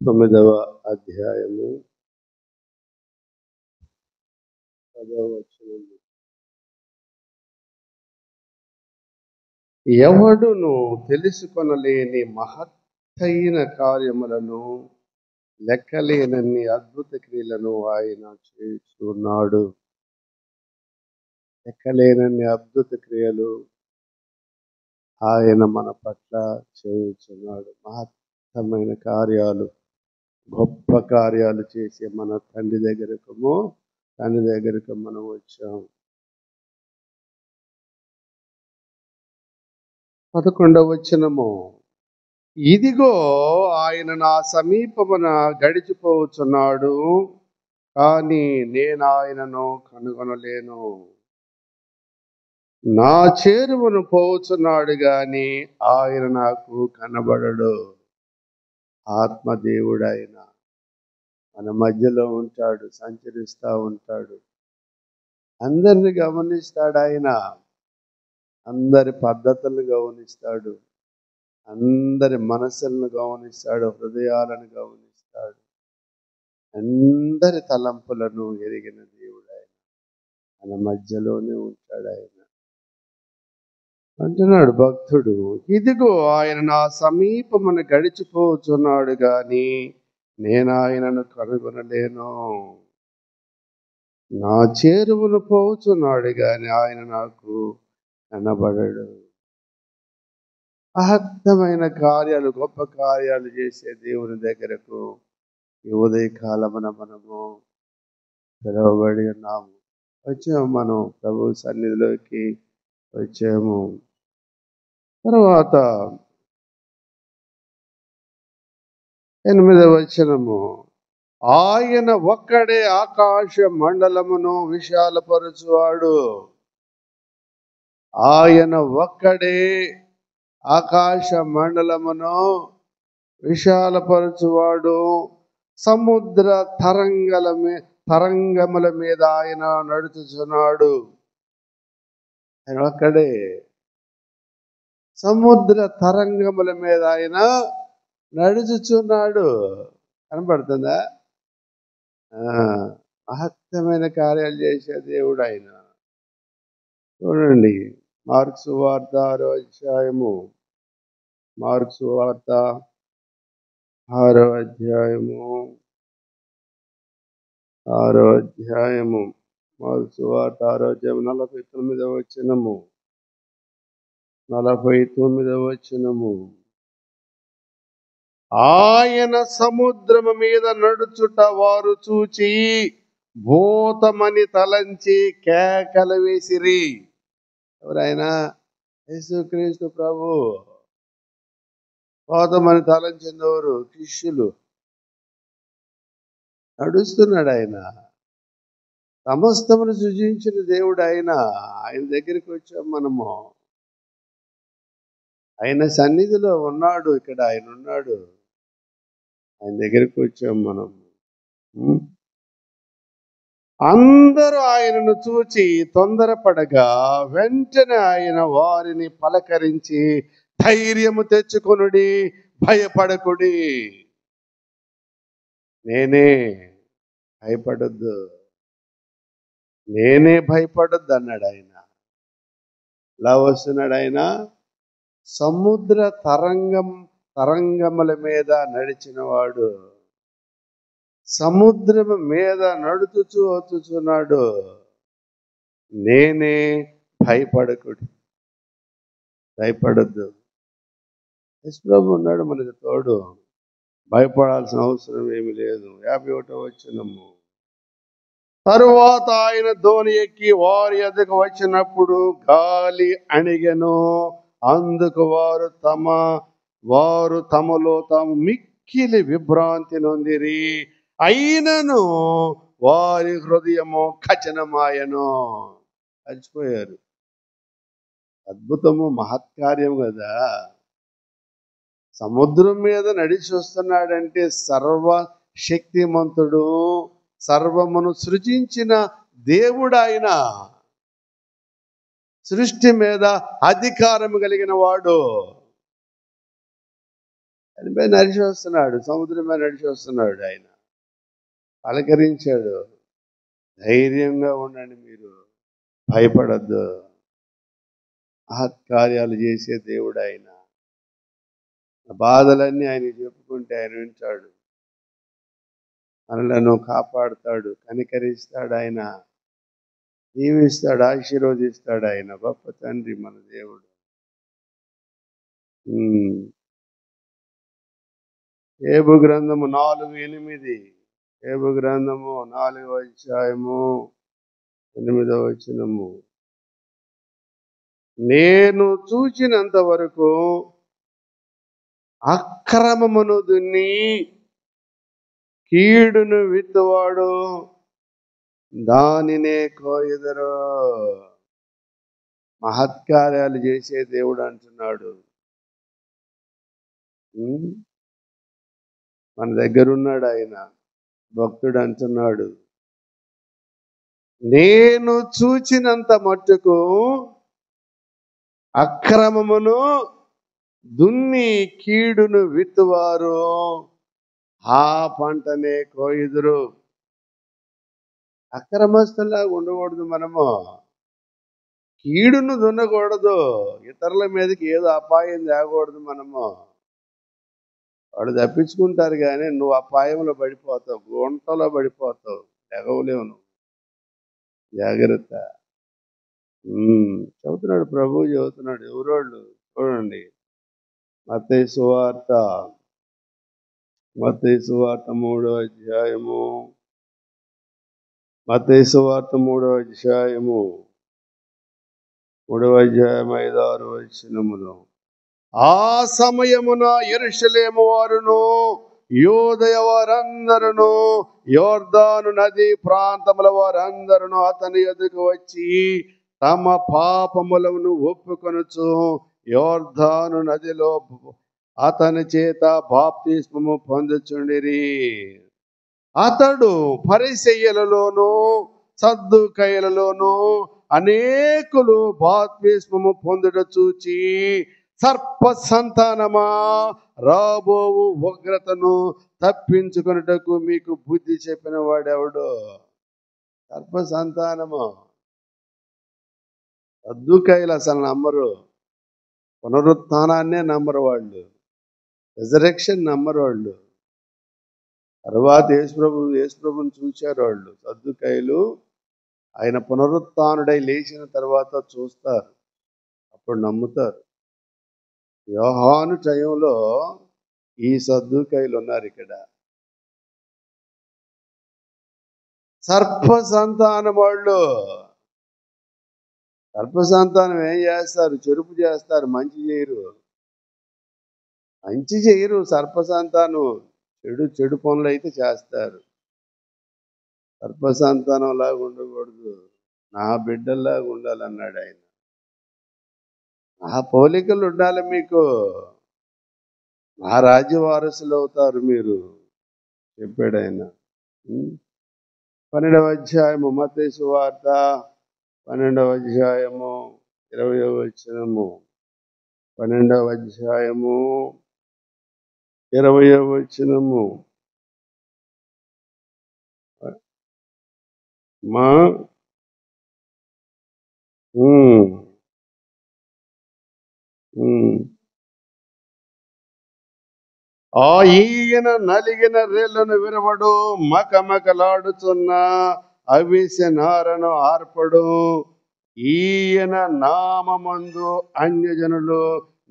9వ అధ్యాయము 10వ వచనం. ఎవడును తెలుసుకొనలేని మహత్తైన కార్యములను, లెక్కలేనన్ని అద్భుత క్రియలను ఆయన చేస్తున్నాడు. లెక్కలేనన్ని అద్భుత క్రియలు ఆయన మన పట్ల చేయుచున్నాడు. మహత్తమైన కార్యాలు, గొప్ప కార్యాలు చేసే మన తండ్రి దగ్గరకు మనం వచ్చాం. 11వ వచనము. ఇదిగో ఆయన నా సమీపమున గడిచిపోవచ్చున్నాడు, కానీ నేను ఆయనను కనుగొనలేను. నా చేరువను పోవచ్చున్నాడు గాని ఆయన నాకు కనబడడు. ఆత్మదేవుడు ఆయన మన మధ్యలో ఉంటాడు, సంచరిస్తూ ఉంటాడు. అందరిని గమనిస్తాడు ఆయన. అందరి పద్ధతులను గమనిస్తాడు, అందరి మనసులను గమనిస్తాడు, హృదయాలను గమనిస్తాడు. అందరి తలంపులను ఎరిగిన దేవుడు ఆయన. మన మధ్యలోనే ఉంటాడు ఆయన. అంటున్నాడు భక్తుడు, ఇదిగో ఆయన నా సమీపమున గడిచిపోతున్నాడు గాని నేను ఆయనను కనుగొనలేను. నా చేరువను పోతున్నాడు గాని ఆయన నాకు కనబడడు. మహత్తమైన కార్యాలు, గొప్ప కార్యాలు చేసే దేవుని దగ్గరకు ఈ ఉదయకాలమున మనము పిలువబడి ఉన్నాము. వచ్చాము, మనం ప్రభు సన్నిధిలోకి వచ్చాము. తర్వాత 8వ వచనము. ఆయన ఒక్కడే ఆకాశ మండలమును విశాలపరచువాడు. ఆయన ఒక్కడే ఆకాశ మండలమును విశాలపరచువాడు. సముద్ర తరంగముల మీద ఆయన నడుచుచున్నాడు. ఆయన ఒక్కడే సముద్ర తరంగముల మీద ఆయన నడుచుచున్నాడు. కనపడుతుందా? మహత్తమైన కార్యాలు చేసే దేవుడు ఆయన. చూడండి, మార్కు సువార్త 6వ అధ్యాయము. మార్కు సువార్త 6వ అధ్యాయము. మార్కు సువార్త 6వ అధ్యాయం 49వ వచనము. 49వ వచనము. ఆయన సముద్రము మీద నడుచుట వారు చూచి భూతమని తలంచి కేకలు వేసిరి. ఎవరైనా? యేసుక్రీస్తు ప్రభు. భూతమని తలంచింది ఎవరు? శిష్యులు. నడుస్తున్నాడు ఆయన. సమస్తమును సృజించిన దేవుడు ఆయన. ఆయన దగ్గరికి వచ్చాం మనము. ఆయన సన్నిధిలో ఉన్నాడు. ఇక్కడ ఆయన ఉన్నాడు. ఆయన దగ్గరికి వచ్చాం మనం. అందరూ ఆయనను చూచి తొందరపడగా వెంటనే ఆయన వారిని పలకరించి, ధైర్యము తెచ్చుకొనుడి, భయపడకుడి, నేనే, భయపడొద్దు, నేనే, భయపడొద్దు అన్నాడు ఆయన. ఎలా వస్తున్నాడు ఆయన? సముద్ర తరంగముల మీద నడిచిన వాడు. సముద్రము మీద నడుచుచూ వచ్చుచున్నాడు. నేనే, భయపడకుడి, భయపడొద్దు. యేసుప్రభు ఉన్నాడు మనకి తోడు. భయపడాల్సిన అవసరం ఏమి లేదు. 51వ వచనము. తరువాత ఆయన దోణి ఎక్కి వారి ఎద్దకు వచ్చినప్పుడు గాలి అణిగెను. అందుకు వారు తమలో తాము మిక్కిలి విభ్రాంతి నొందిరి. అయినను వారి హృదయము కఠినమాయను. చచ్చిపోయారు. అద్భుతము, మహత్కార్యం కదా. సముద్రం మీద నడిచి వస్తున్నాడంటే సర్వశక్తిమంతుడు, సర్వమును సృజించిన దేవుడు ఆయన. సృష్టి మీద అధికారం కలిగిన వాడు. చనిపోయి నడిచి వస్తున్నాడు, సముద్రం మీద నడిచి వస్తున్నాడు. ఆయన పలకరించాడు, ధైర్యంగా ఉండండి, మీరు భయపడద్దు. మహత్కార్యాలు చేసే దేవుడు ఆయన. బాధలన్నీ ఆయన చెప్పుకుంటే ఆయన వింటాడు, మనలను కాపాడుతాడు, కనికరిస్తాడు, ఆయన దీవిస్తాడు, ఆశీర్వదిస్తాడు. ఆయన గొప్ప తండ్రి మన దేవుడు. యోబు గ్రంథము 4:8. యోబు గ్రంథము 4వ అధ్యాయము 8వ వచనము. నేను చూచినంత వరకు అక్రమమును దున్ని కీడును విత్తువాడు దానినే కోయుదరు. మహత్కార్యాలు చేసే దేవుడు అంటున్నాడు. మన దగ్గర ఉన్నాడు ఆయన. భక్తుడు అంటున్నాడు, నేను చూచినంత మట్టుకు అక్రమమును దున్ని కీడును విత్తువారు ఆ పంటనే కోయుదురు. అక్రమస్తులాగా ఉండకూడదు మనము. కీడును దున్నకూడదు. ఇతరుల మీదకి ఏదో అపాయం తేకూడదు మనము. వాళ్ళు తప్పించుకుంటారు కానీ నువ్వు అపాయంలో పడిపోతావు, గుంటలో పడిపోతావు, ఎగవలేవు నువ్వు. జాగ్రత్త. చెబుతున్నాడు, ప్రభువు చెబుతున్నాడు. ఎవరోళ్ళు చూడండి, మత్తయి సువార్త 3వ అధ్యాయము. మత్తయి సువార్త 3వ అధ్యాయము 5-6 వచనములు. ఆ సమయమున యెరూషలేము వారును యూదయ వారందరును యొర్దాను నది ప్రాంతముల వారందరును అతని ఎదుకు వచ్చి తమ పాపములను ఒప్పుకొనుచు యొర్దాను నదిలో అతని చేత బాప్తిస్మము పొందుచుండిరి. అతడు పరిసయ్యులలోను సద్దూకయ్యులలోను అనేకులు బాప్తిస్మము పొందుట చూచి, సర్ప సంతానమా, రాబోవు ఉగ్రతను తప్పించుకొనుటకు మీకు బుద్ధి చెప్పిన వాడెవడు? సర్ప సంతానము. సద్దూకయ్యులు అసలు నమ్మరు, పునరుత్థానాన్నే నమ్మరు వాళ్ళు, రిజరెక్షన్ నమ్మరు వాళ్ళు. తర్వాత యేసుప్రభుని చూశారు వాళ్ళు. సద్దూకయ్యులు ఆయన పునరుత్థానుడై లేచిన తర్వాత చూస్తారు, అప్పుడు నమ్ముతారు. యోహాను టైంలో ఈ సద్దూకయ్యులు ఉన్నారు ఇక్కడ. సర్ప సంతానం వాళ్ళు. సర్ప సంతానం ఏం చేస్తారు? చెరుపు చేస్తారు, మంచి చేయరు. మంచి చేయరు సర్ప సంతానం. చెడు పనులు అయితే చేస్తారు. సర్ప సంతానం లాగా ఉండకూడదు, నా బిడ్డల్లాగా ఉండాలన్నాడు ఆయన. నా పోలికలు ఉండాలి మీకు, నా రాజ్య వారసులు అవుతారు మీరు చెప్పాడు ఆయన. 12వ అధ్యాయము మత్తయి సువార్త 12వ అధ్యాయము 20వ వచనము. 12వ అధ్యాయము 20వ వచనము. మా ఈయన నలిగిన రేళ్లను విరవడు, మకమకలాడుతున్న అవిసె నారను ఆర్పడు. ఈయన నామమందు అన్యజనులు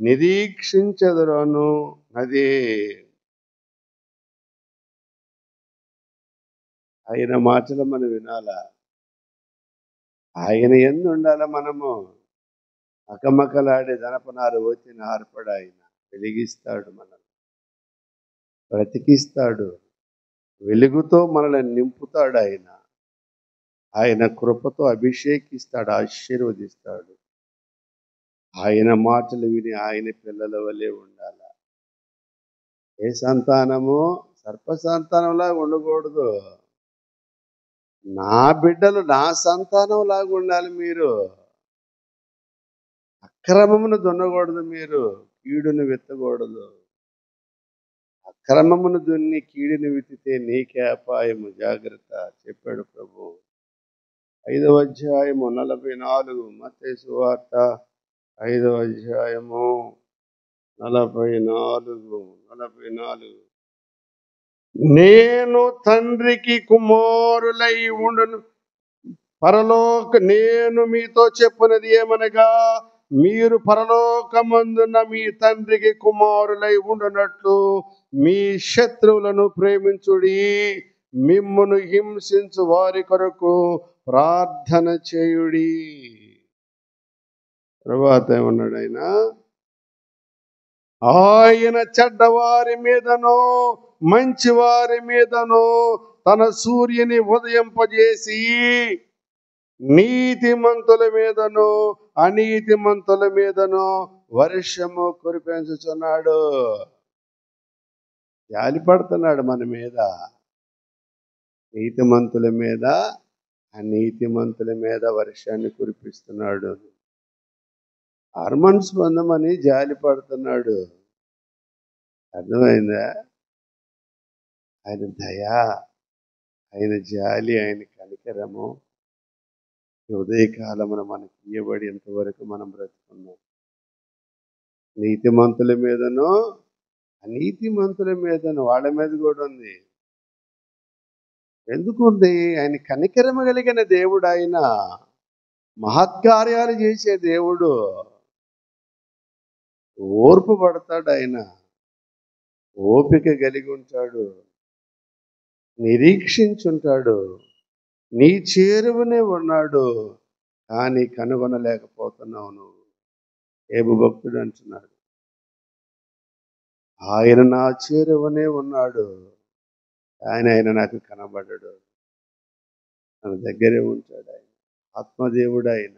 నిరీక్షించెదరును. అదే ఆయన మాటలు మనం వినాలా, ఆయన యందు ఉండాల మనము. మకమకలాడే జనపనారు ఒత్తిన ఆర్పడు. ఆయన వెలిగిస్తాడు, మనల్ని బ్రతికిస్తాడు, వెలుగుతో మనల్ని నింపుతాడు. ఆయన కృపతో అభిషేకిస్తాడు, ఆశీర్వదిస్తాడు. ఆయన మాటలు విని ఆయన పిల్లల వలె ఉండాల. ఏ సంతానము సర్ప సంతానంలాగా ఉండకూడదు. నా బిడ్డలు నా సంతానం లాగా ఉండాలి. మీరు అక్రమమును దున్నకూడదు, మీరు కీడును విత్తకూడదు. క్రమమును దున్ని కీడుని విత్తితే నీకే అపాయము, జాగ్రత్త చెప్పాడు ప్రభు. 5వ అధ్యాయము 44, మత్తయి సువార్త 5వ అధ్యాయము 44. నేను తండ్రికి కుమారులై ఉండును, నేను మీతో చెప్పున్నది ఏమనగా, మీరు పరలోకమందున్న మీ తండ్రికి కుమారులై ఉండునట్లు మీ శత్రువులను ప్రేమించుడి, మిమ్మును హింసించు వారి కొరకు ప్రార్థన చేయుడి. తర్వాత ఏమన్నాడు ఆయన చెడ్డవారి మీదనో మంచివారి మీదనో తన సూర్యుని ఉదయింపజేసి నీతిమంతుల మీదనో అనీతిమంతుల మీదనో వర్షము కురిపించుచున్నాడు. జాలి పడుతున్నాడు మన మీద, నీతిమంతుల మీద అనీతిమంతుల మీద వర్షాన్ని కురిపిస్తున్నాడు. హార్మోన్స్ పొందమని జాలి పడుతున్నాడు. అర్థమైందా? ఆయన దయ, ఆయన జాలి, ఆయన కనికరము ఉదయకాలమున మనకి ఇవ్వబడేంత వరకు మనం బ్రతుకున్నాం. నీతిమంతుల మీదనో అనీతిమంతుల మీదనో, వాళ్ళ మీద కూడా ఉంది. ఎందుకుంది? ఆయన కనికరము కలిగిన దేవుడు, ఆయన మహత్కార్యాలు చేసే దేవుడు, ఓర్పు పడతాడు, ఆయన ఓపిక కలిగి ఉంటాడు, నిరీక్షించుంటాడు, నీ చేరువనే ఉన్నాడు, కానీ కనుగొనలేకపోతున్నావు నువ్వు. ఏబు భక్తుడు అంటున్నాడు, ఆయన నా చేరువనే ఉన్నాడు, ఆయన నాకు కనబడ్డాడు. తన దగ్గరే ఉంటాడు. ఆయన ఆత్మదేవుడు, ఆయన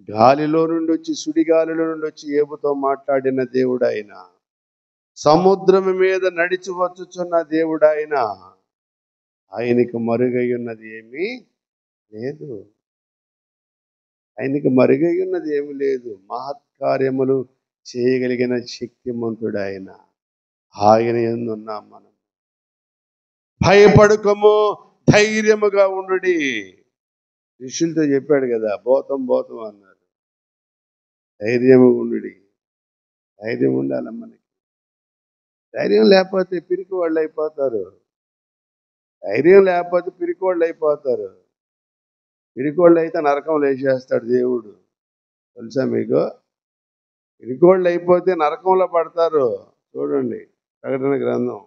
గాలిలో నుండి వచ్చి, సుడిగాలిలో నుండి వచ్చి ఏబుతో మాట్లాడిన దేవుడు ఆయన. సముద్రం మీద నడిచి వచ్చుచున్న దేవుడు ఆయన. ఆయనకు మరుగై ఉన్నది ఏమీ లేదు. ఆయనకు మరుగై ఉన్నది ఏమి లేదు. మహత్కార్యములు చేయగలిగిన శక్తిమంతుడు ఆయన. ఆయన యందు ఉన్నాం మనం. భయపడకము, ధైర్యముగా ఉండుడి. శిష్యులతో చెప్పాడు కదా, భూతం అన్నారు. ధైర్యము ఉండుడి. ధైర్యం ఉండాలి మనకి. ధైర్యం లేకపోతే పిరికి వాళ్ళు అయిపోతారు. పిరికోళ్ళు అయితే నరకం లేచేస్తాడు దేవుడు. తెలుసా మీకు? పిరికోళ్ళు అయిపోతే నరకంలో పడతారు. చూడండి, ప్రకటన గ్రంథము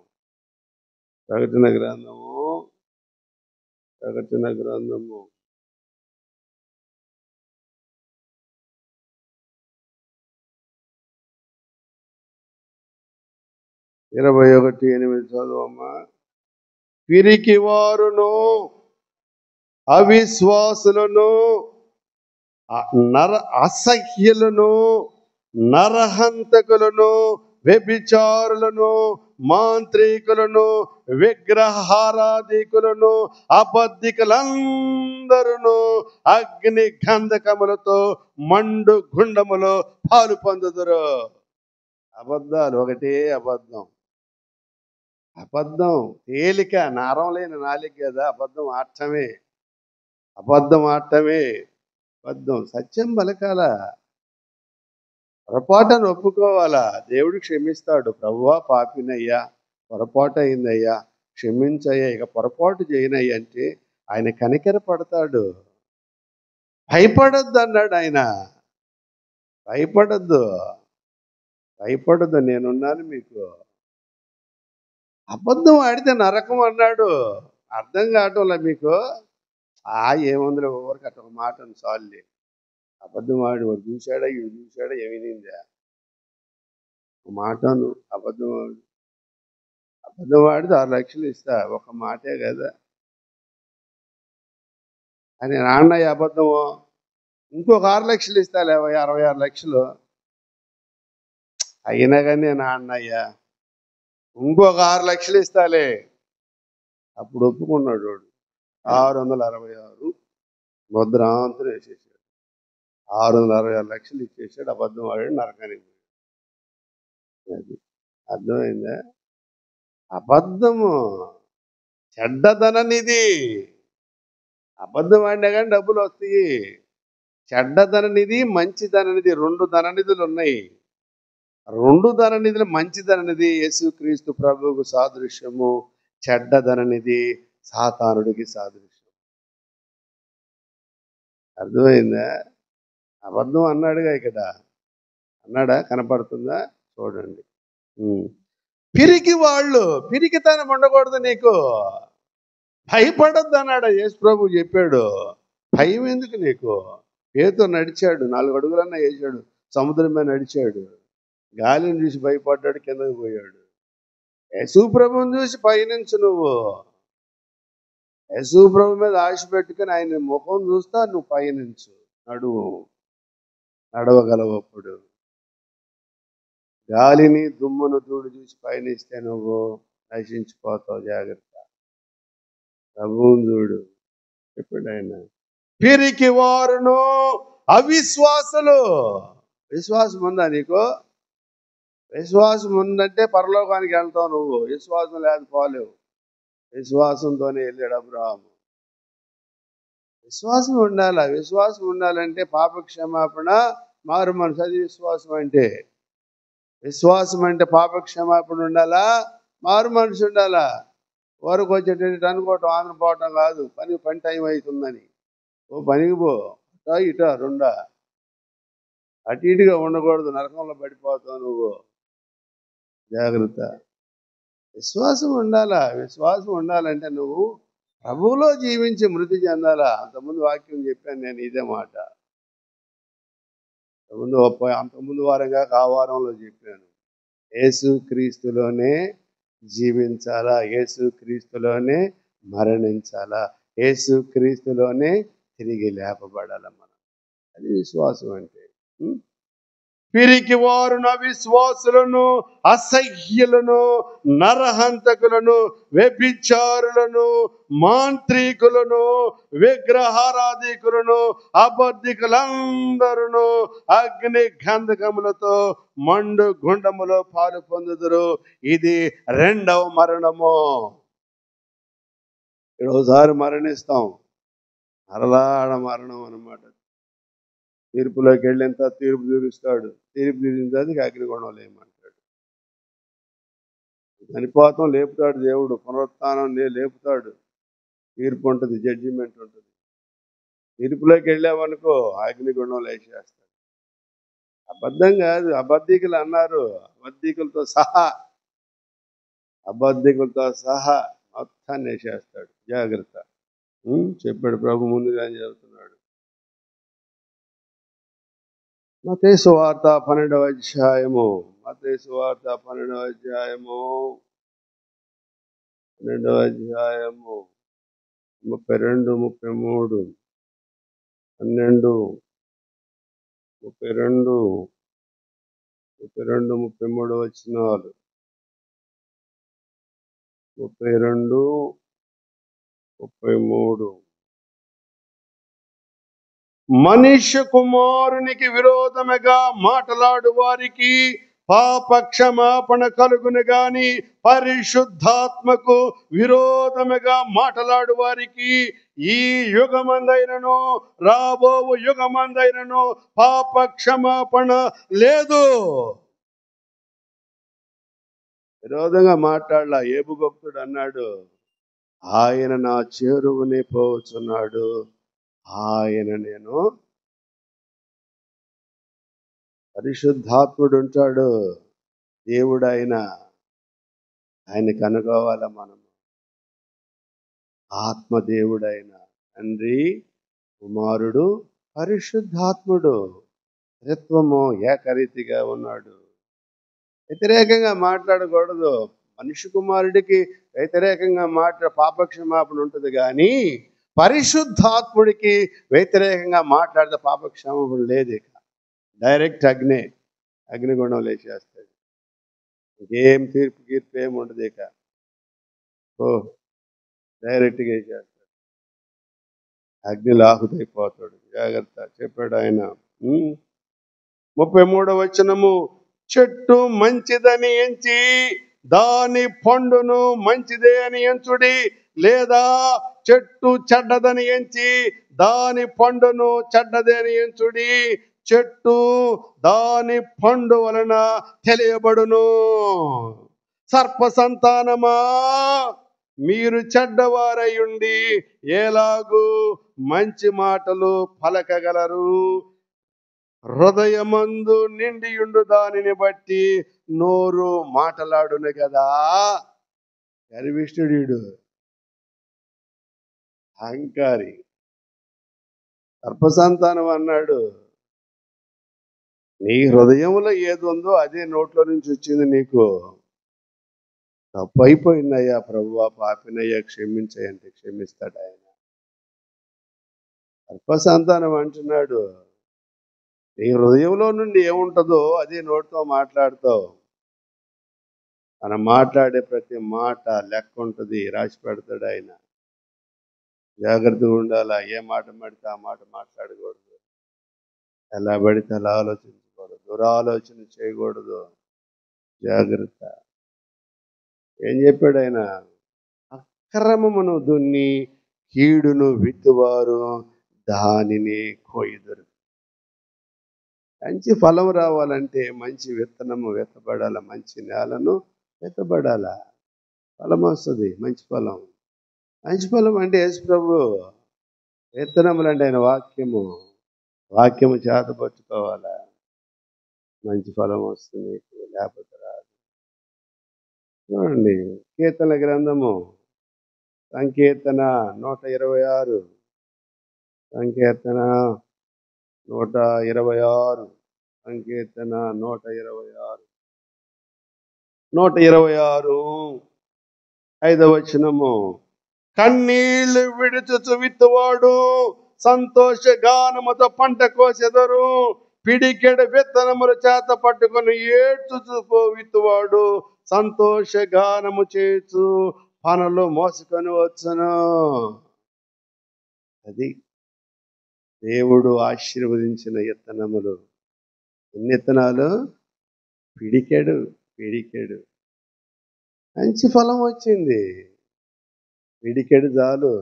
21:8 చదువమ్మా. పిరికి వారును, అవిశ్వాసులను, అసహ్యులను, నరహంతకులను, వ్యభిచారులను, మాంత్రికులను, విగ్రహారాధికులను, అబద్ధికులందరూ అగ్ని గంధకములతో మండు గుండములో పాలు పొందుదురు. అబద్ధాలు, ఒకటే అబద్ధం. తేలిక, నారం లేని నాలిక కదా అబద్ధం ఆడటమే. సత్యం పలకాల, పొరపాటును ఒప్పుకోవాలా. దేవుడు క్షమిస్తాడు. ప్రభువా, పాపినయ్యా, పొరపాటు అయిందయ్యా, క్షమించయ్యా, ఇక పొరపాటు చేయనయ్యా అంటే ఆయన కనికర పడతాడు. భయపడొద్దు అన్నాడు ఆయన. భయపడొద్దు, నేనున్నాను మీకు. అబద్ధం ఆడితే నరకం అన్నాడు. అర్థం కావటంలా మీకు? ఏముందిలే, ఊరికి అట్లా ఒక మాట చాలులే. అబద్ధం ఆడి వాడు చూశాడా, ఇవి చూశాడా, ఏమినిందా? ఒక మాటను అబద్ధం ఆడితే 6 లక్షలు ఇస్తా. ఒక మాటే కదా అని నాన్నయ్య అబద్ధము. ఇంకొక 6 లక్షలు ఇస్తాలే, 66 లక్షలు అయినా కానీ నాన్నయ్య ఇంకొక 6 లక్షలు ఇస్తాలే. అప్పుడు ఒప్పుకున్నాడు వాడు. 666 ముద్రాంతులు వేసేసాడు. 666 లక్షలు ఇచ్చేసాడు. అబద్ధం ఆడాడు, నరకానికి పోయాడు. అది అర్థమైందా? అబద్ధము చెడ్డదననిది. అబద్ధం ఆడినా కానీ డబ్బులు వస్తాయి. చెడ్డదననిది, మంచిదననిది, 2 ధననిధులు ఉన్నాయి. 2 ధననిధులు, మంచిదననిది యేసుక్రీస్తు ప్రభువుకు సాదృశ్యము, చెడ్డదననిది సాతానుడికి సాదృశ్యం. అర్థమైందా? అబద్ధం అన్నాడుగా ఇక్కడ. అన్నాడా? కనపడుతుందా? చూడండి. పిరికి వాళ్ళు, పిరికితనం ఉండకూడదు నీకు. భయపడొద్దు అన్నాడు యేసు ప్రభు చెప్పాడు. భయం ఎందుకు నీకు? పేతురు నడిచాడు, 4 అడుగులన్నా వేసాడు, సముద్రం మీద నడిచాడు. గాలిని చూసి భయపడ్డాడు, కిందకి పోయాడు. యేసు ప్రభుని చూసి పయనించు నువ్వు. యేసు ప్రభు మీద ఆశ పెట్టుకుని ఆయన ముఖం చూస్తా నువ్వు పయనించు, నడవగలవప్పుడు. గాలిని దుమ్మును ధూళి చూసి పయనిస్తే నువ్వు నశించిపోతావు. జాగ్రత్త. ప్రభువుని చూడు చెప్పాడు ఆయన. పిరికి వారును అవిశ్వాసులు. విశ్వాసం ఉందా నీకు? విశ్వాసం ఉందంటే పరలోకానికి వెళ్తావు నువ్వు. విశ్వాసం లేదు పోలేవు. విశ్వాసంతోనే వెళ్ళాడు అబ్రహాము. విశ్వాసం ఉండాలా? విశ్వాసం ఉండాలంటే పాప క్షమాపణ, మారు మనసు. అది విశ్వాసం అంటే. విశ్వాసం అంటే పాప క్షమాపణ ఉండాలా, మారు మనసు ఉండాలా. వరకు వచ్చేటట్టు అనుకోవటం, ఆంధ్ర పోవటం కాదు. పని టైం అవుతుందని ఓ పనికి పో, ఇట రెండా. అటు ఇటుగా ఉండకూడదు, నరకంలో పడిపోతావు నువ్వు. జాగ్రత్త. విశ్వాసం ఉండాలా. విశ్వాసం ఉండాలంటే నువ్వు ప్రభువులో జీవించి మృతి చెందాలా. అంతకుముందు వాక్యం చెప్పాను నేను ఇదే మాట. అంతకుముందు వారంగా ఆ వారంలో చెప్పాను. యేసు క్రీస్తులోనే జీవించాలా, యేసు క్రీస్తులోనే మరణించాలా, యేసు క్రీస్తులోనే తిరిగి లేపబడాల మనం. అది విశ్వాసం అంటే. పిరికి వారును అవిశ్వాసులను, అసహ్యులను, నరహంతకులను, వ్యభిచారులను, మాంత్రికులను, విగ్రహారాధికులను, అబద్ధికులందరూ అగ్ని గంధకములతో మండు గుండములో పాలు పొందుదురు. ఇది 2వ మరణము. ఒకసారి మరణిస్తాం, మరలాడ మరణం అన్నమాట. తీర్పులోకి వెళ్ళినంత తీర్పు తీరుస్తాడు. తీర్పు తీరిన తర్వాత అగ్నిగుండంలో ఏమంటాడు? చనిపోతాం, లేపుతాడు దేవుడు. పునరుత్థానం లేపుతాడు. తీర్పు ఉంటుంది, జడ్జిమెంట్ ఉంటుంది. తీర్పులోకి వెళ్ళామనుకో అగ్నిగుండంలో వేసేస్తాడు. అబద్ధం కాదు, అబద్ధికులు అన్నారు. అబద్ధికులతో సహా మొత్తాన్ని వేసేస్తాడు. జాగ్రత్త. చెప్పాడు ప్రభు, ముందుగా చెబుతున్నాడు. మత్తయి సువార్త 12వ అధ్యాయము. మత్తయి సువార్త 12వ అధ్యాయము 32, 33, 12, 32, 33 వచనాలు. 32, 33. మనుష్య కుమారునికి విరోధముగా మాట్లాడు వారికి పాప క్షమాపణ కలుగును గాని, పరిశుద్ధాత్మకు విరోధముగా మాట్లాడు వారికి ఈ యుగమందైనను రాబో యుగమందైనను పాప క్షమాపణ లేదు. విరోధంగా మాట్లాడలా. ఏబు భక్తుడు అన్నాడు, ఆయన నా చేరువనే పోవచ్చున్నాడు, ఆయన నేను. పరిశుద్ధాత్ముడు ఉంటాడు, దేవుడు ఆయన కనుగోవాల మనం. ఆత్మదేవుడైన తండ్రి, కుమారుడు, పరిశుద్ధాత్ముడు త్రిత్వము ఏకరీతిగా ఉన్నాడు. వ్యతిరేకంగా మాట్లాడకూడదు. మనిషి కుమారుడికి వ్యతిరేకంగా పాపక్షమాపణ ఉంటుంది, కానీ పరిశుద్ధాత్ముడికి వ్యతిరేకంగా మాట్లాడితే పాపక్షమాపణ లేదు. ఇక డైరెక్ట్ అగ్నిగుండం లేచేస్తాడు. ఇంకేం తీర్పు ఏమి ఉండదు. ఇక డైరెక్ట్గా వేసేస్తాడు, అగ్నిలో ఆహుతైపోతాడు. జాగ్రత్త. చెప్పాడు ఆయన. 33వ వచనము. చెట్టు మంచిదని ఎంచి దాని పండును మంచిదే అని ఎంచుడి, లేదా చెట్టు చెడ్డదని ఎంచి దాని పండును చెడ్డదే అని ఎంచుడి. చెట్టు దాని పండు వలన తెలియబడును. సర్ప సంతానమా, మీరు చెడ్డవారై ఉండి ఎలాగూ మంచి మాటలు పలకగలరు? హృదయమందు నిండియుండు దానిని బట్టి నోరు మాటలాడును కదా. గర్విష్ఠుడు, అహంకారి, సర్పసంతానం అన్నాడు. నీ హృదయంలో ఏది ఉందో అదే నోట్లో నుంచి వచ్చింది నీకు. తప్పు అయిపోయిందయ్యా ప్రభువా, పాపినయ్యా, క్షమించాయంటే క్షమిస్తాడు ఆయన. సర్పసంతానం అంటున్నాడు, నీ హృదయంలో నుండి ఏముంటుందో అదే నోటితో మాట్లాడతావు. మనం మాట్లాడే ప్రతి మాట లెక్క ఉంటుంది, రాసి పెడతాడు ఆయన. జాగ్రత్తగా ఉండాలా. ఏ మాట పడితే ఆ మాట మాట్లాడకూడదు, ఎలా పడితే అలా ఆలోచించకూడదు, దురాలోచన చేయకూడదు. జాగ్రత్త. ఏం చెప్పాడు ఆయన? అక్రమమును దున్ని కీడును విత్తువారు దానిని కోయుదురు. మంచి ఫలం రావాలంటే మంచి విత్తనము విత్తబడాల, మంచి నేలను విత్తబడాల, ఫలం వస్తుంది. మంచి ఫలం. మంచి ఫలం అంటే యేసు ప్రభు. విత్తనములు అంటే ఆయన వాక్యము. వాక్యము చేత పట్టుకోవాలా, మంచి ఫలం వస్తుంది, లేకపోతే రాదు. చూడండి, కీర్తన గ్రంథము సంకీర్తన 126, సంకీర్తన 126, సంకీర్తన 126, 5వ వచనము. కన్నీళ్లు విడుచుచు విత్తువాడు సంతోష గానముతో పంట కోసెదరు. పిడికెడు విత్తనములు చేత పట్టుకొని ఏడ్చుచు విత్తువాడు సంతోష గానము చేచు పనులు మోసుకొని వచ్చును. అది దేవుడు ఆశీర్వదించిన విత్తనములు. ఎన్ని విత్తనాలు? పిడికెడు. మంచి ఫలం వచ్చింది. పిడికెడు చాలు.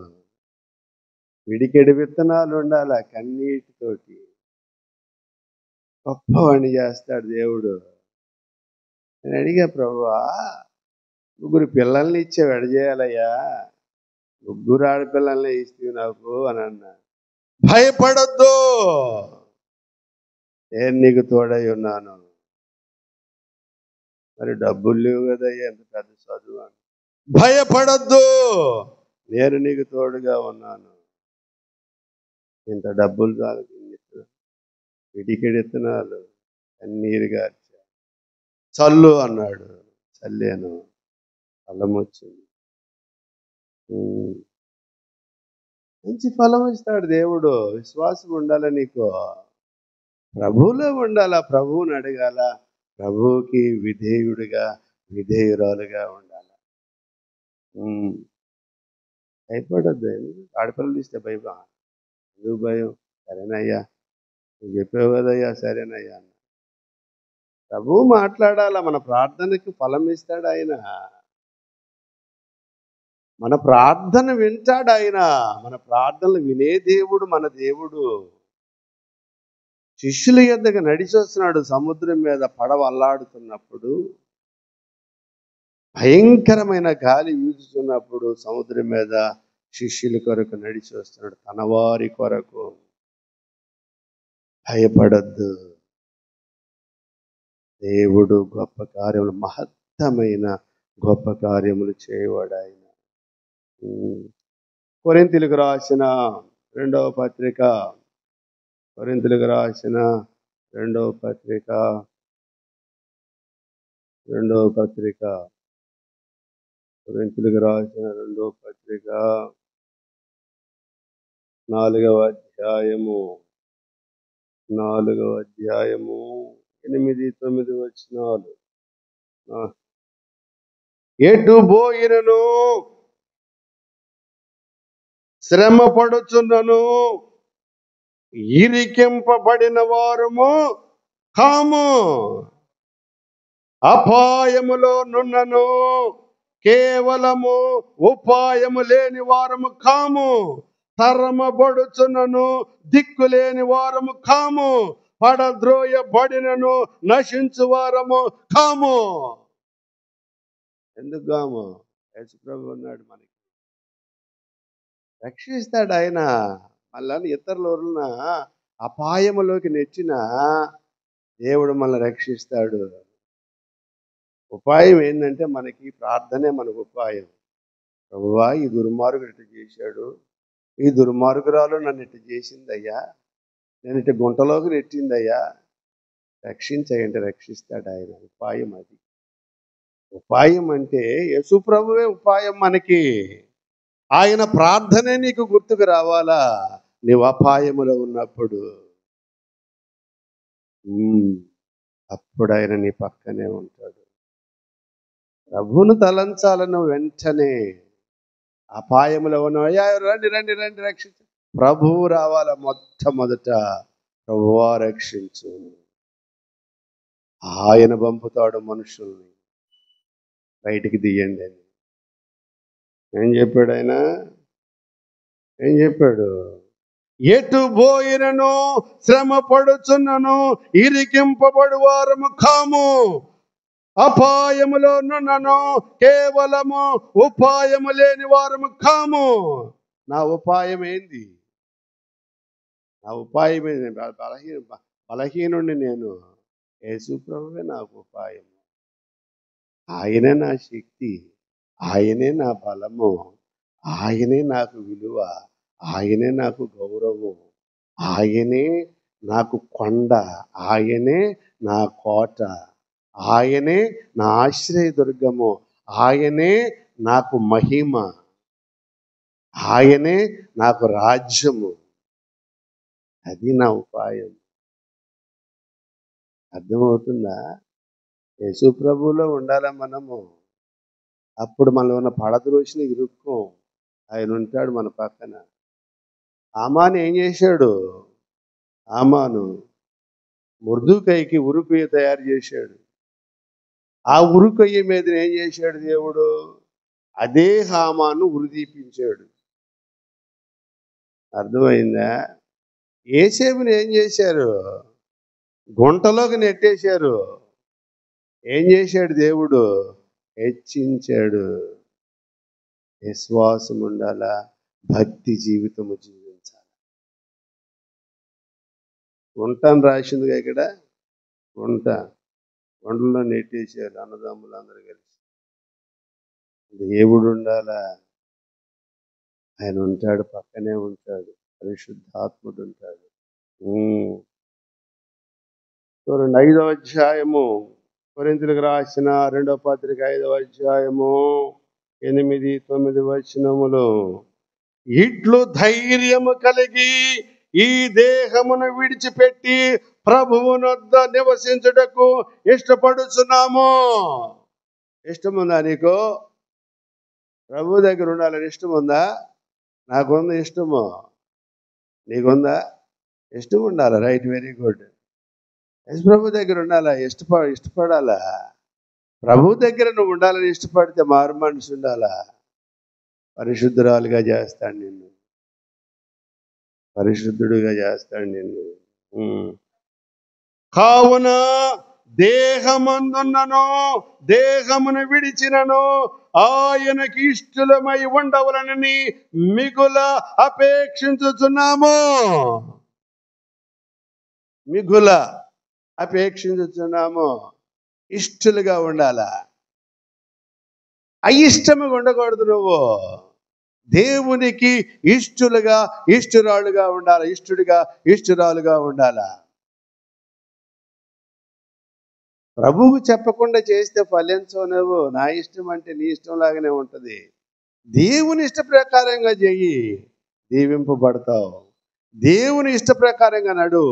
పిడికెడు విత్తనాలు ఉండాల. కన్నీటితోటి గొప్పవాణ్ణి చేస్తాడు దేవుడు. నేను అడిగా, ప్రభువా 3 పిల్లల్ని ఇచ్చావు, ఎడజేయాలయ్యా? 3 ఆడపిల్లల్ని ఇస్తే నాకు అని అన్నా. భయపడొద్దు, నేను నీకు తోడై ఉన్నాను. మరి డబ్బులు లేవు కదయ్యా, ఎంత పెద్ద చదువు అని. భయపడొద్దు, నేను నీకు తోడుగా ఉన్నాను. ఇంత డబ్బులు చాలు, పిడికెడు విత్తనాలు కన్నీరు గార్చా. చల్లు అన్నాడు, చల్లాను, ఫలం వచ్చింది. మంచి ఫలం ఇస్తాడు దేవుడు. విశ్వాసం ఉండాల నీకు. ప్రభువులో ఉండాలా, ప్రభువుని అడగాల, ప్రభువుకి విధేయురాలుగా ఉండాలి. భయపడద్దు. ఆడపిల్లలు ఇస్తే భయం. ఎందుకు భయం? సరేనయ్యా, నువ్వు చెప్పావు కదయ్యా, సరేనయ్యా అన్న. ప్రభువు మాట్లాడాలా, మన ప్రార్థనకి ఫలం ఇస్తాడు ఆయన. మన ప్రార్థన వింటాడు ఆయన. మన ప్రార్థనలు వినే దేవుడు మన దేవుడు. శిష్యుల యొద్దకు నడిచి వస్తున్నాడు సముద్రం మీద, పడవ అల్లాడుతున్నప్పుడు, భయంకరమైన గాలి వీచుతున్నప్పుడు సముద్రం మీద శిష్యుల కొరకు నడిచి వస్తున్నాడు, తన వారి కొరకు. భయపడద్దు. దేవుడు గొప్ప కార్యములు, మహత్తమైన గొప్ప కార్యములు చేయవాడు ఆయన. కొరింథీయులకు రాసిన 2వ పత్రిక, కొరింథీయులకు రాసిన 2వ పత్రిక 4వ అధ్యాయము 8-9 వచనాలు. ఎటు పోయినను శ్రమ పడుచున్నను ఇరికింపబడిన వారము కాము. అపాయములో నున్నను, కేవలము ఉపాయము లేని వారము కాము. తరమబడుచున్నను, దిక్కులేని వారము కాము. పడద్రోయబడినను, నశించు వారము కాము. ఎందుకు కాము? యేసు ప్రభు ఉన్నాడు, మనకి రక్షిస్తాడు ఆయన. మళ్ళా ఇతరుల అపాయములోకి నెచ్చిన దేవుడు మనల్ని రక్షిస్తాడు. ఉపాయం ఏంటంటే మనకి ప్రార్థనే మనకు ఉపాయం. ప్రభువా, ఈ దుర్మార్గుడు ఇట్లా చేశాడు, ఈ దుర్మార్గురాలు నన్ను ఇట్లా చేసిందయ్యా, నేను ఇట్లా గుంటలోకి నెట్టిందయ్యా, రక్షించండి. రక్షిస్తాడు ఆయన. ఉపాయం అది. ఉపాయం అంటే యేసు ప్రభువే ఉపాయం మనకి. ఆయన ప్రార్థనే నీకు గుర్తుకు రావాలా నీవు అపాయములో ఉన్నప్పుడు. అప్పుడు ఆయన నీ పక్కనే ఉంటాడు. ప్రభువును తలంచాలను వెంటనే. అపాయములో ఉన్నవయ్యా, రండి రండి రండి రక్షించు. ప్రభువు రావాల మొట్టమొదట. ప్రభువా రక్షించు. ఆయన పంపుతాడు మనుషుల్ని, బయటికి తీయండి అని. ఏం చెప్పాడు ఆయన? ఏం చెప్పాడు? ఎటు పోయినను, శ్రమ పడుచున్నను, ఇరికింపబడు వారము కాము. అపాయములో నున్నను, కేవలము ఉపాయము లేని వారము కాము. నా ఉపాయం ఏంది? నా ఉపాయం ఏంది? బలహీనుడిని నేను. యేసు ప్రభువే నాకు ఉపాయం. ఆయనే నా శక్తి, ఆయనే నా బలము, ఆయనే నాకు విలువ, ఆయనే నాకు గౌరవం, ఆయనే నాకు కొండ, ఆయనే నా కోట, ఆయనే నా ఆశ్రయదుర్గము, ఆయనే నాకు మహిమ, ఆయనే నాకు రాజ్యము. అది నా ఉపాయం. అర్థమవుతుందా? యేసు ప్రభువులో ఉండాలా మనము. అప్పుడు మనలో ఉన్న పడద్రోషిని ఇరుక్కో. ఆయన ఉంటాడు మన పక్కన. ఆమాను ఏం చేశాడు? ఆమాను మొర్దెకైకి ఉరుకొయ్య తయారు చేశాడు. ఆ ఉరుకొయ్య మీద ఏం చేశాడు దేవుడు? అదే హామాను ఉరిదీపించాడు. అర్థమైందా? యేసేపుని ఏం చేశారు? గుంటలోకి నెట్టేశారు. ఏం చేశాడు దేవుడు? హెచ్చించాడు. విశ్వాసం ఉండాలా, భక్తి జీవితము జీవించాలి. గుంటని రాసిందిగా ఇక్కడ. గుంటలో నెట్టేశారు అన్నదమ్ములందరూ కలిసి. దేవుడు ఉండాలా, ఆయన ఉంటాడు, పక్కనే ఉంటాడు, పరిశుద్ధాత్ముడు ఉంటాడు. చూడండి 5వ అధ్యాయము, కొరింథీయులకు రాసిన 2వ పత్రిక 5వ అధ్యాయము 8-9 వచనములు. ఇట్లు ధైర్యము కలిగి ఈ దేహమును విడిచిపెట్టి ప్రభువునొద్ద నివసించుటకు ఇష్టపడుచున్నాము. ఇష్టముందా నీకు? ప్రభు దగ్గర ఉండాలని ఇష్టం ఉందా? నాకుంది ఇష్టము. నీకుందా? ఇష్టం ఉండాలా? Right, very good. యేసు ప్రభు దగ్గర ఉండాలా? ఇష్టపడాలా? ప్రభు దగ్గర నువ్వు ఉండాలని ఇష్టపడితే మారు మనసు ఉండాలా? పరిశుద్ధురాలుగా చేస్తాడు నిన్ను, పరిశుద్ధుడిగా చేస్తాడు నిన్ను. కావున దేహమందున్నను, దేహమును విడిచినను ఆయనకి ఇష్టలమై ఉండవలనని మిగుల అపేక్షించుచున్నాము. మిగుల అపేక్షించుచున్నాము. ఇష్టలుగా ఉండాలా, అయిష్టముగా ఉండకూడదు. నువ్వు దేవునికి ఇష్టలుగా, ఇష్టరాలుగా ఉండాలి. ఇష్టడిగా, ఇష్టరాలుగా ఉండాలా. ప్రభువు చెప్పకుండా చేస్తే ఫలించవు నువ్వు. నా ఇష్టం అంటే నీ ఇష్టం లాగానే ఉంటుంది. దేవుని ఇష్ట ప్రకారంగా చెయ్యి, దీవింపబడతావు. దేవుని ఇష్ట ప్రకారంగా నడు,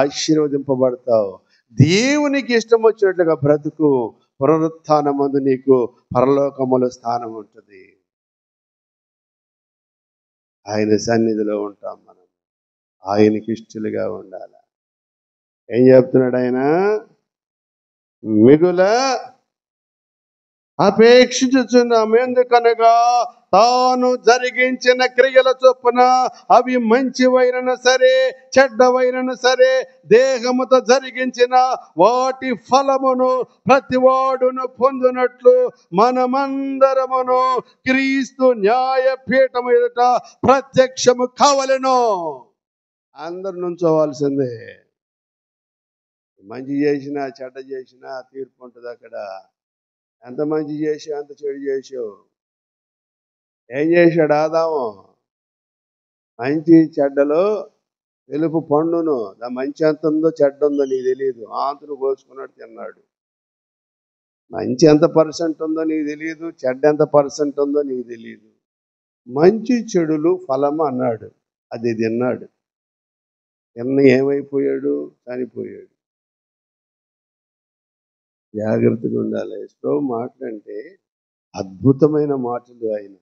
ఆశీర్వదింపబడతావు. దేవునికి ఇష్టం వచ్చినట్లుగా బ్రతుకు, పునరుత్థానమందు నీకు పరలోకములో స్థానం ఉంటుంది. ఆయన సన్నిధిలో ఉంటాం మనం. ఆయనకి ఇష్టలుగా ఉండాలి. ఏం చెప్తున్నాడు ఆయన? మిగుల అపేక్షించుచున్నాము. ఎందుకనగా తాను జరిగించిన క్రియల చొప్పున అవి మంచివైనను సరే చెడ్డవైనను సరే దేహముతో జరిగించిన వాటి ఫలమును ప్రతివాడును పొందినట్లు మనమందరమును క్రీస్తు న్యాయపీఠము ఎదుట ప్రత్యక్షము కావలెను. అందరు నుంచోవాల్సిందే. మంచి చేసినా చెడ్డ చేసినా తీర్పు ఉంటుంది అక్కడ. ఎంత మంచి చేసావు, ఎంత చెడు చేసావు. ఏం చేశాడు ఆదాము? మంచి చెడ్డలో తెలుపు పండును, మంచి ఎంత ఉందో చెడ్డ ఉందో నీకు తెలియదు, ఆంతును కోసుకున్నాడు తిన్నాడు. మంచి ఎంత పర్సెంట్ ఉందో నీకు తెలియదు, చెడ్డ ఎంత పర్సెంట్ ఉందో నీకు తెలియదు. మంచి చెడులు ఫలము అన్నాడు, అది తిన్నాడు. తిన్న ఏమైపోయాడు? చనిపోయాడు. జాగ్రత్తగా ఉండాలి. ఎస్లో మాటలంటే అద్భుతమైన మాటలు, ఆయన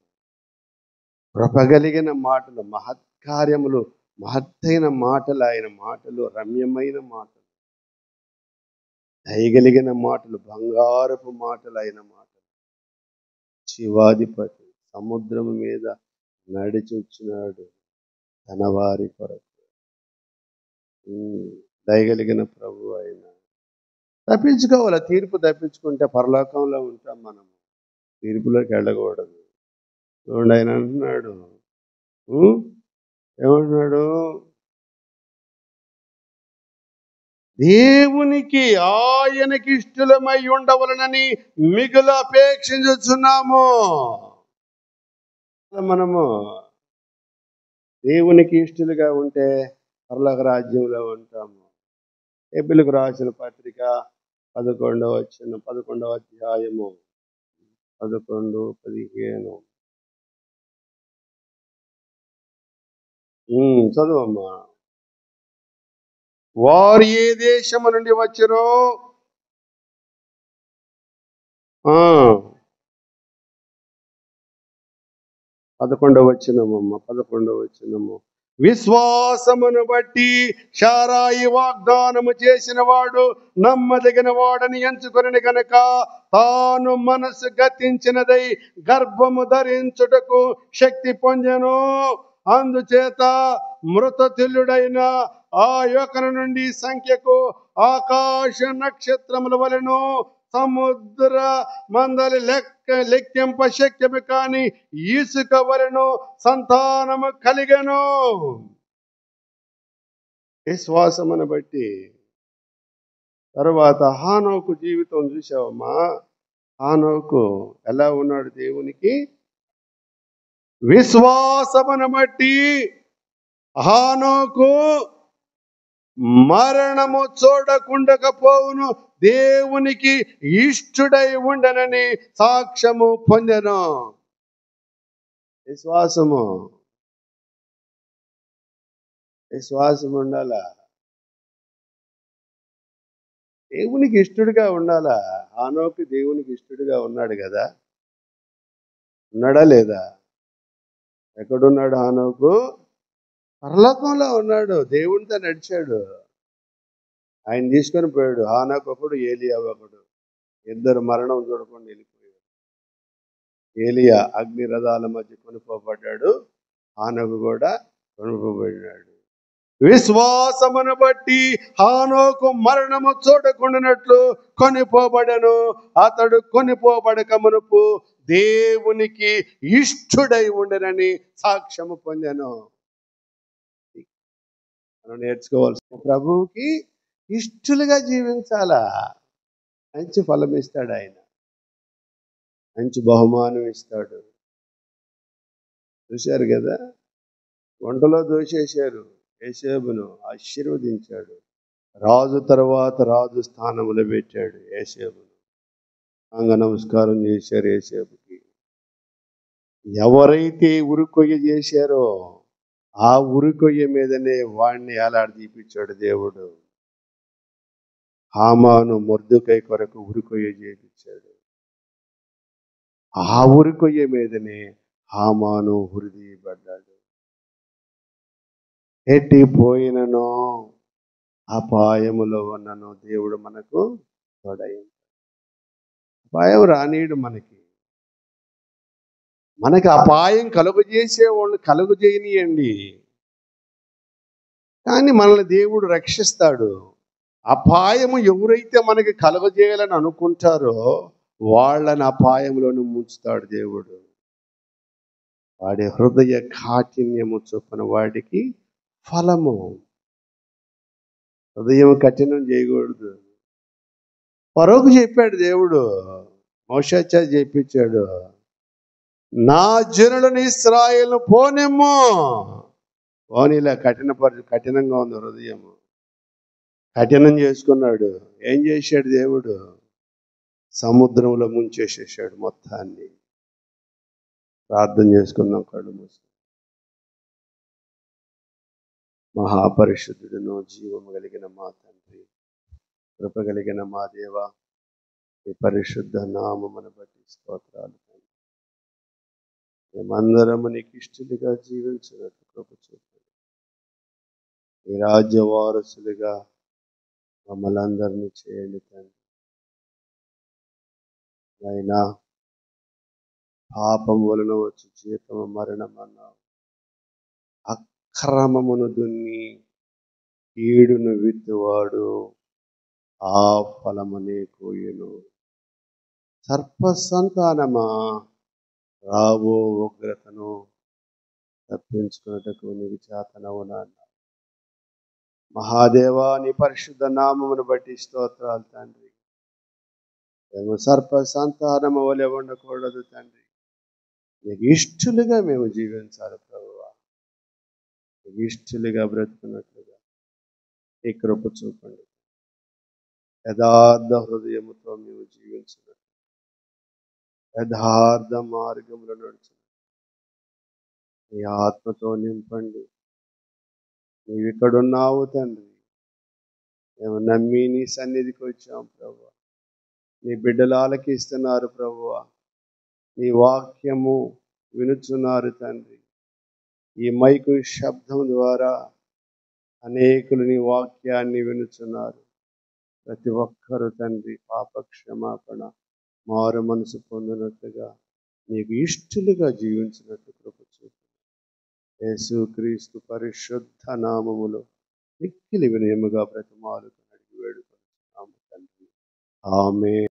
కృపగలిగిన మాటలు, మహత్కార్యములు, మహత్తైన మాటలు, ఆయన మాటలు రమ్యమైన మాటలు, దయగలిగిన మాటలు, బంగారపు మాటలు, ఆయన మాటలు. శివాధిపతి సముద్రం మీద నడిచి వచ్చినాడు తన వారి కొరకు. దయగలిగిన ప్రభు ఆయన. తప్పించుకోవాలి. తీర్పు తప్పించుకుంటే పరలోకంలో ఉంటాం మనం, తీర్పులోకి వెళ్ళకూడదు. చూడండి, ఆయన అంటున్నాడు, ఏమంటున్నాడు? దేవునికి ఆయనకి ఇష్టలమై ఉండవలనని మిగులు అపేక్షించుచున్నాము. మనము దేవునికి ఇష్టలుగా ఉంటే పరలోక రాజ్యంలో ఉంటాము. ఎబ్రిలకు రాసిన పత్రిక 11వ అధ్యాయము 11-15 చదువమ్మా. వారు ఏ దేశము నుండి వచ్చిరో 11వ వచనము. విశ్వాసమును బట్టి శారాయి వాగ్దానము చేసిన వాడు నమ్మదగిన వాడని ఎంచుకొని గనక తాను మనసు గతించినదై గర్భము ధరించుటకు శక్తి పొందెను. అందుచేత మృతతుల్యుడైన ఆ యువకుల నుండి సంఖ్యకు ఆకాశ నక్షత్రముల వలెను సముద్ర మందలి లెక్కింప శక్యము కాని ఇసుక వలెను సంతానము కలిగెను. విశ్వాసమును బట్టి. తర్వాత హానోకు జీవితం చూసావమ్మా. హానోకు ఎలా ఉన్నాడు? దేవునికి విశ్వాసమును బట్టి హానోకు మరణము చూడకుండకపోవును, దేవునికి ఇష్టుడై ఉండనని సాక్ష్యము పొందెను. విశ్వాసము ఉండాలా? దేవునికి ఇష్టడుగా ఉండాలా? హానోకు దేవునికి ఇష్టడుగా ఉన్నాడు కదా, ఉన్నాడా లేదా? ఎక్కడున్నాడు హానోకు? పరలోకంలో ఉన్నాడు, దేవునితో నడిచాడు. ఆయన తీసుకొని పోయాడు. హానోకు ఒకడు, ఏలియా ఒకడు, ఇద్దరు మరణం చూడకుండా వెళ్ళిపోయాడు. ఏలియా అగ్ని రథాల మధ్య కొనుక్కోబడ్డాడు, హానోకు కూడా కొనుక్కోబడినాడు. విశ్వాసమును బట్టి హానోకు మరణము చూడకుండానట్లు కొనిపోబడను. అతడు కొనిపోబడక మునుపు దేవునికి ఇష్టుడై ఉండనని సాక్ష్యము పొందెను. మనం నేర్చుకోవాల్సిన, ప్రభువుకి ఇష్టలుగా జీవించాలా. మంచి ఫలం ఇస్తాడు ఆయన, మంచి బహుమానం ఇస్తాడు. చూశారు కదా, వంటలో దోషేశారు, యేసేపును ఆశీర్వదించాడు. రాజు తర్వాత రాజు స్థానంలో పెట్టాడు యేసేపును. అంగ నమస్కారం చేశారు యేసేపుకి. ఎవరైతే ఉరికొయ్య చేశారో ఆ ఉరికొయ్య మీదనే వాణ్ణి ఏలాడదీపించాడు దేవుడు. హామాను మొర్దెకై కొరకు ఉరికొయ్య చేయించాడు. ఆ ఉరికొయ్య మీదనే హామాను ఉరిదీయబడ్డాడు. ఎట్టి పోయినను అపాయములో ఉన్నను దేవుడు మనకు తోడై అపాయం రానీయుడు మనకి అపాయం కలుగజేసే వాళ్ళు కలుగజేయనియండి, కానీ మనల్ని దేవుడు రక్షిస్తాడు. అపాయము ఎవరైతే మనకి కలుగజేయాలని అనుకుంటారో వాళ్ళని అపాయంలోనే ముంచుతాడు దేవుడు. వాడి హృదయ కాఠిన్యము చొప్పున వాడికి ఫలము. హృదయం కఠినం చేయకూడదు. ఫరోకు చెప్పాడు దేవుడు, మోషే చేత చెప్పించాడు, నా జనులను ఇశ్రాయేలును పోనిమ్ము. పోనీలే, కఠినంగా ఉంది హృదయము. కఠినం చేసుకున్నాడు. ఏం చేశాడు దేవుడు? సముద్రంలో ముంచేసేసాడు మొత్తాన్ని. ప్రార్థన చేసుకుందాం కళ్ళు మూసి. మహాపరిశుద్ధుడును జీవము కలిగిన మా తండ్రి, కృప కలిగిన మా దేవ, ఈ పరిశుద్ధ నామమును బట్టి స్తోత్రాలు. మేమందరము నీకు ఇష్టలుగా జీవించినట్టు కృప చూపండి. ఈ రాజ్య వారసులుగా మమ్మల్ని అందరినీ చేయండి తండ్రి. అయినా పాపం వలన వచ్చి జీతము మరణం అన్నావు. అక్రమమును దున్ని కీడును విత్తువాడు ఆ ఫలమునే కోయును. సర్ప సంతానమా, రాబో ఉగ్రతను తప్పించుకున్నటకు నీకు చేతనవునా. మహాదేవా, నీ పరిశుద్ధ నామమును బట్టి స్తోత్రాలు తండ్రి. మేము సర్ప సంతానము వలె ఉండకూడదు తండ్రి. నీకు ఇష్టలుగా మేము జీవించాలి ప్రభువా. నీకు ఇష్టలుగా బ్రతుకున్నట్లుగా ఈ కృప చూపండి. యథార్థ హృదయముతో మేము జీవించినట్టు, యథార్థ మార్గంలో నడుచు నీ ఆత్మతో నింపండి. నీవు ఇక్కడున్నావు తండ్రి. మేము నమ్మి నీ సన్నిధికి వచ్చాం ప్రభువా. నీ బిడ్డలు ఆలకిస్తున్నారు ప్రభువా. నీ వాక్యము వినుచున్నారు తండ్రి. ఈ మైకు శబ్దం ద్వారా అనేకులు నీ వాక్యాన్ని వినుచున్నారు. ప్రతి ఒక్కరు తండ్రి పాప క్షమాపణ, మారు మనసు పొందినట్లుగా నీకు ఇష్టలుగా జీవించినట్టు కృప చూపు. యేసుక్రీస్తు పరిశుద్ధ నామములో మిక్కిలి వినయముగా బ్రతిమాలుతూ అడిగి వేడుకొనుచున్నాము తండ్రి. ఆమేన్.